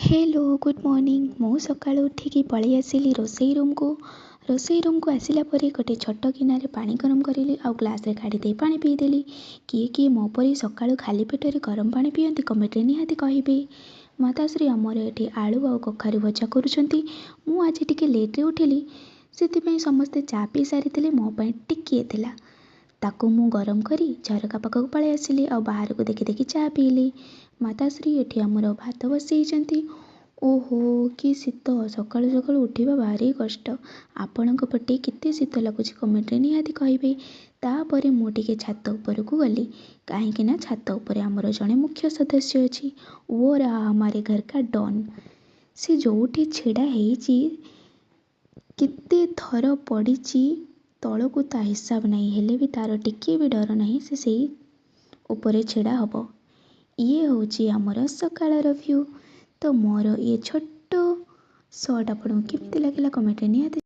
Hello good morning. मु सकाळु उठिकी पळेई आसिली रोसई room को आसिला परे गोटे छोट गिनारे पानी गरम करिली आउ ग्लास रे काढ़ी दे पानी पीदेली। किए किए मो परी सकाळु खाली पेटरे गरम पानी पियंती कमेंट रे निहाती कहिबे। माताश्री अमर एठी आलू आउ कखारू भजा करूछंती। मु आज टिके लेट रे उठिली सेति समस्ते चा पी सारिथिले मो पई टिकिए थिला। ताकू मु गरम करी झरका पाखक पळेई आसिली आउ बाहर को देखि देखि चा पीली। माताश्री एठी हमर भात बसैछंती। ओहो कि शीत सकाळु सकाळु उठिबा भारी कष्ट। आपणक पटे केते शीत लागुछि कमेंट रे निहाती कहिबे। तापरे मु टिके छात उपरकू गली काहेकि ना छात उपरे हमर जणे मुख्य सदस्य अछि। वो रहा हमारे घर का डॉन। से जोठी छिड़ा हेछि केते थर पड़िछि तळकू ता हिसाब नहीं हेले भी तार टिके भी डर नहीं से सेई ऊपर छिड़ा हब। ये होची हमर सकाळर व्यू। तो मोर ये छोटो शॉर्ट आपको केमती लगिला कमेंट रे निहाती।